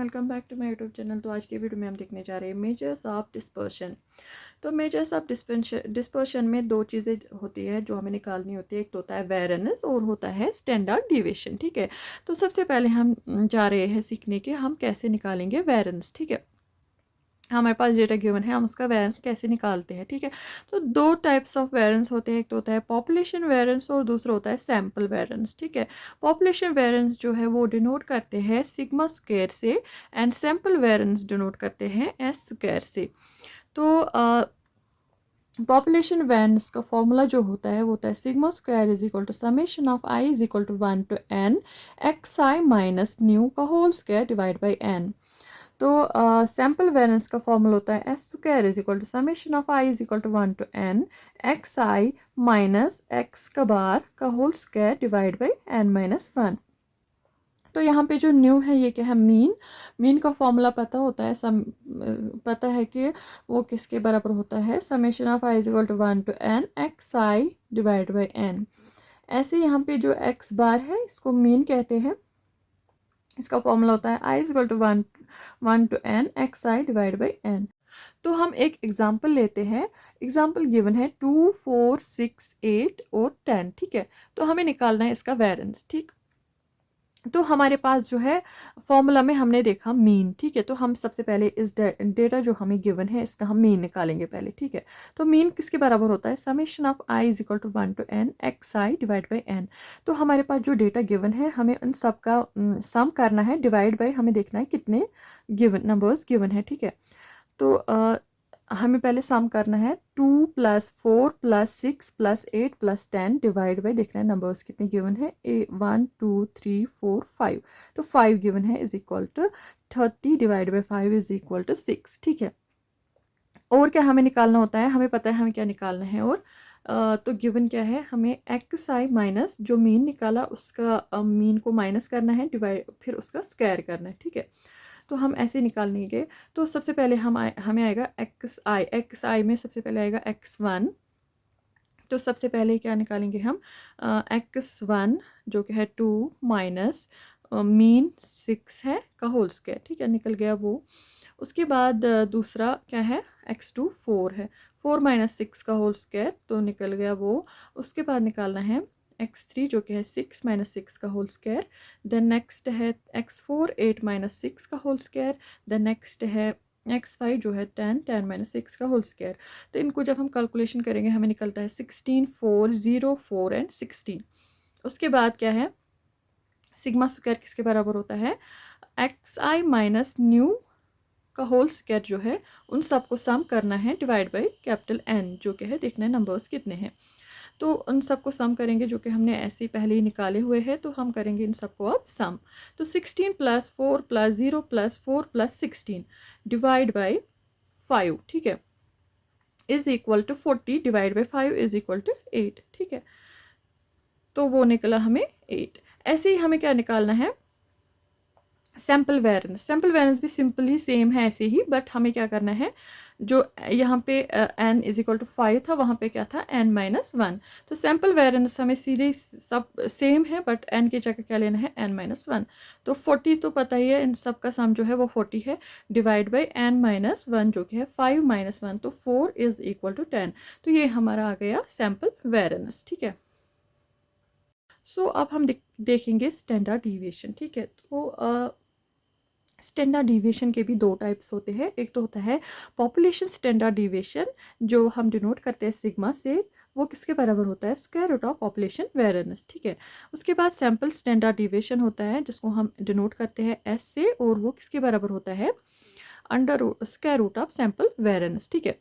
Welcome back to my YouTube channel. तो आज के वीडियो में हम देखने जा रहे हैं मेजर्स ऑफ डिस्पर्शन। तो मेजर्स ऑफ डिस्पर्शन में दो चीज़ें होती है जो हमें निकालनी होती है। एक तो होता है वेरिएंस और होता है स्टैंडर्ड डिविएशन। ठीक है, तो सबसे पहले हम जा रहे हैं सीखने के हम कैसे निकालेंगे वेरिएंस। ठीक है, हमारे पास डेटा गिवन है, हम उसका वेरिएंस कैसे निकालते हैं। ठीक है, तो दो टाइप्स ऑफ वेरिएंस होते हैं। एक तो होता है पॉपुलेशन वेरिएंस और दूसरा होता है सैम्पल वेरिएंस। ठीक है, पॉपुलेशन वेरिएंस जो है वो डिनोट करते हैं सिग्मा स्क्वायर से एंड सैम्पल वेरिएंस डिनोट करते हैं एस स्क्वायर से। तो पॉपुलेशन वेरिएंस का फॉर्मूला जो होता है वो होता है sigma square is equal to summation of i is equal to 1 to n x i minus mu का whole square divide by n. तो सैम्पल वेरिएंस का फॉर्मूला होता है s square is equal to summation of i is equal to 1 to n x i minus x का bar का whole square divide by n minus 1। तो यहाँ पे जो न्यू है ये क्या है, मीन का फॉर्मूला पता होता है, पता है कि वो किसके बराबर होता है, summation of i is equal to 1 to n x i divide by n. ऐसे यहाँ पे जो एक्स बार है इसको मीन कहते हैं, इसका फॉर्मूला होता है i is equal to 1 to n x i divide by n. तो हम एक एग्जाम्पल लेते हैं। एग्जाम्पल गिवन है 2, 4, 6, 8 और 10। ठीक है, तो हमें निकालना है इसका वेरिएंस। ठीक, तो हमारे पास जो है फॉर्मूला में हमने देखा मीन। ठीक है, तो हम सबसे पहले इस डेटा जो हमें गिवन है इसका हम मीन निकालेंगे पहले। ठीक है, तो मीन किसके बराबर होता है, summation of i is equal to 1 to n x i divide by n. तो हमारे पास जो डेटा गिवन है हमें उन सब का सम करना है, डिवाइड बाई हमें देखना है कितने गिवन नंबर्स गिवन है। ठीक है, तो हमें पहले सम करना है 2 + 4 + 6 + 8 + 10 डिवाइड बाई देखना है नंबर्स कितने गिवन है, 1 2 3 4 5। तो 5 गिवन है is equal to 30 divide by 5 is equal to 6। ठीक है, और क्या हमें निकालना होता है, हमें पता है हमें क्या निकालना है। और तो गिवन क्या है, हमें एक्स आई माइनस जो मीन निकाला उसका मीन को माइनस करना है, डिवाइड फिर उसका स्क्वायर करना है। ठीक है, तो हम ऐसे निकालेंगे। तो सबसे पहले हमें आएगा एक्स आई में सबसे पहले आएगा x1। तो सबसे पहले क्या निकालेंगे हम, x1 जो कि है 2 माइनस मीन 6 है का होल स्क्वायर। ठीक है, निकल गया वो। उसके बाद दूसरा क्या है, x2 4 है, 4 माइनस 6 का होल स्क्वायर, तो निकल गया वो। उसके बाद निकालना है x3 जो कि है 6 माइनस 6 का होल स्क्वायर। देन नेक्स्ट है x4 8 माइनस 6 का होल स्क्वायर। देन नेक्स्ट है x5 जो है 10 माइनस 6 का होल स्क्वायर। तो इनको जब हम कैलकुलेशन करेंगे हमें निकलता है 16 4 0 4 एंड 16। उसके बाद क्या है, सिग्मा स्क्वायर किसके बराबर होता है, एक्स आई माइनस न्यू का होल स्क्वायर जो है उन सबको सम करना है डिवाइड बाई कैपिटल एन जो कि है देखना है नंबर्स कितने हैं। तो उन सबको सम करेंगे जो कि हमने ऐसे ही पहले ही निकाले हुए हैं, तो हम करेंगे इन सबको अब सम। तो 16 + 4 + 0 + 4 + 16 डिवाइड बाई 5। ठीक है, is equal to 40 divide by 5 is equal to 8। ठीक है, तो वो निकला हमें 8। ऐसे ही हमें क्या निकालना है, सैम्पल वेरिएंस। सैम्पल वेरिएंस भी सिंपली सेम है ऐसे ही, बट हमें क्या करना है, जो यहाँ पे n इज इक्वल टू 5 था वहाँ पे क्या था n माइनस 1। तो सैम्पल वेरिएंस हमें सीधे सब सेम है, बट n की जगह क्या लेना है, n माइनस 1। तो 40 तो पता ही है, इन सब का सम जो है वो 40 है, डिवाइड बाई n माइनस 1 जो कि है 5 माइनस 1, तो 4 इज इक्वल टू 10। तो ये हमारा आ गया सैम्पल वेरिएंस। ठीक है, सो अब हम देखेंगे स्टैंडर्ड डिविएशन। ठीक है, तो स्टैंडर्ड डिविएशन के भी दो टाइप्स होते हैं। एक तो होता है पॉपुलेशन स्टैंडर्ड डिविएशन जो हम डिनोट करते हैं सिग्मा से, वो किसके बराबर होता है, square root of population variance. ठीक है, उसके बाद सैम्पल स्टैंडर्ड डिविएशन होता है जिसको हम डिनोट करते हैं एस से, और वो किसके बराबर होता है, under square root of sample variance. ठीक है,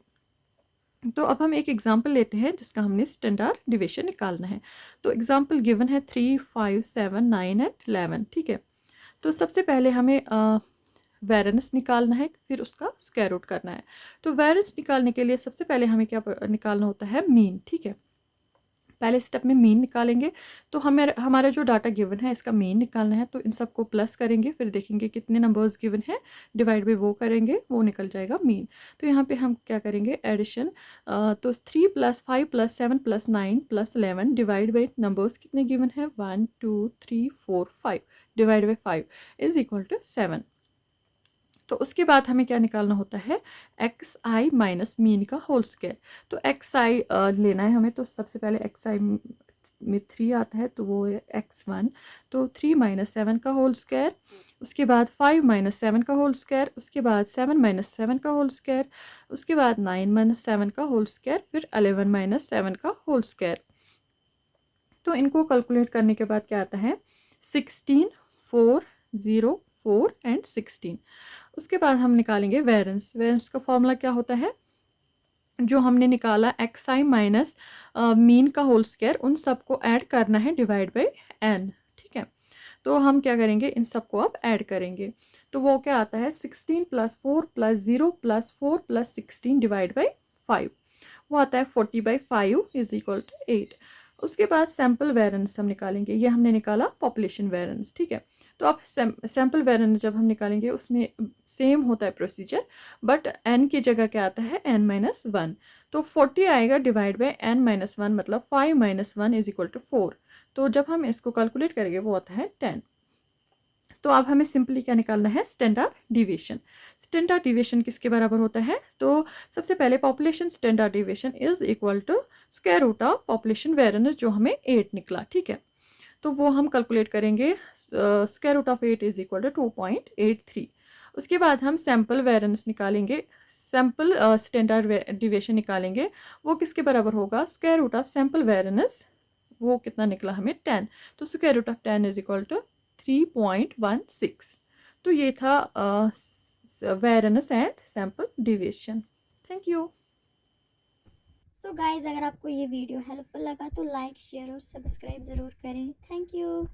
तो अब हम एक एग्जाम्पल लेते हैं जिसका हमने स्टैंडर्ड डिविएशन निकालना है। तो एग्जाम्पल गिवन है 3 5 7 9 एंड 11। ठीक है, तो सबसे पहले हमें वेरिएंस निकालना है, फिर उसका स्क्वायर रूट करना है। तो वेरिएंस निकालने के लिए सबसे पहले हमें क्या निकालना होता है, मीन। ठीक है, पहले स्टेप में मीन निकालेंगे। तो हमें हमारा जो डाटा गिवन है इसका मीन निकालना है, तो इन सबको प्लस करेंगे, फिर देखेंगे कितने नंबर्स गिवन है, डिवाइड बाई वो करेंगे, वो निकल जाएगा मीन। तो यहाँ पे हम क्या करेंगे, एडिशन। तो 3 + 5 + 7 + 9 + 11 डिवाइड बाई नंबर्स कितने गिवन है, 1 2 3 4 5 divide by 5 is equal to 7। तो उसके बाद हमें क्या निकालना होता है, एक्स आई माइनस मीन का होल स्क्वायर। तो एक्स आई लेना है हमें, तो सबसे पहले एक्स आई में 3 आता है तो वो है x1, तो 3 माइनस 7 का होल स्क्वायर, उसके बाद 5 माइनस 7 का होल स्क्वायर, उसके बाद 7 माइनस 7 का होल स्क्वायर, उसके बाद 9 माइनस 7 का होल स्क्वायर, फिर 11 माइनस 7 का होल स्क्वायर। तो इनको कैलकुलेट करने के बाद क्या आता है, 16, 4, 0, 4 एंड 16। उसके बाद हम निकालेंगे वेरिएंस। वेरिएंस का फॉर्मूला क्या होता है, जो हमने निकाला एक्स आई माइनस मीन का होल स्क्वायर, उन सबको ऐड करना है डिवाइड बाई एन। ठीक है, तो हम क्या करेंगे, इन सबको अब ऐड करेंगे। तो वो क्या आता है, 16 plus 4 plus 0 plus 4 plus 16 divide by 5, वो आता है 40/5 इज इक्वल टू 8। उसके बाद सैम्पल वेरिएंस हम निकालेंगे, ये हमने निकाला पॉपुलेशन वेरिएंस। ठीक है, तो अब सैम्पल वेरिएंस जब हम निकालेंगे उसमें सेम होता है प्रोसीजर, बट n की जगह क्या आता है, n-1। तो 40 आएगा डिवाइड बाई n-1, मतलब 5 माइनस 1 इज इक्वल टू 4। तो जब हम इसको कैलकुलेट करेंगे वो आता है 10। तो अब हमें सिंपली क्या निकालना है, स्टैंडर्ड डिविएशन। स्टैंडर्ड डिविएशन किसके बराबर होता है, तो सबसे पहले population standard deviation is equal to square root of population variance, जो हमें 8 निकला। ठीक है, तो वो हम कैलकुलेट करेंगे, square root of 8 is equal to 2.83। उसके बाद हम सैम्पल वेरिएंस निकालेंगे, सैम्पल स्टैंडर्ड डिविएशन निकालेंगे, वो किसके बराबर होगा, square root of sample variance, वो कितना निकला हमें 10। तो square root of 10 is equal to 3.16। तो ये था variance and sample deviation. Thank you. So guys, अगर आपको ये वीडियो हेल्पफुल लगा तो लाइक, शेयर और सब्सक्राइब ज़रूर करें। Thank you.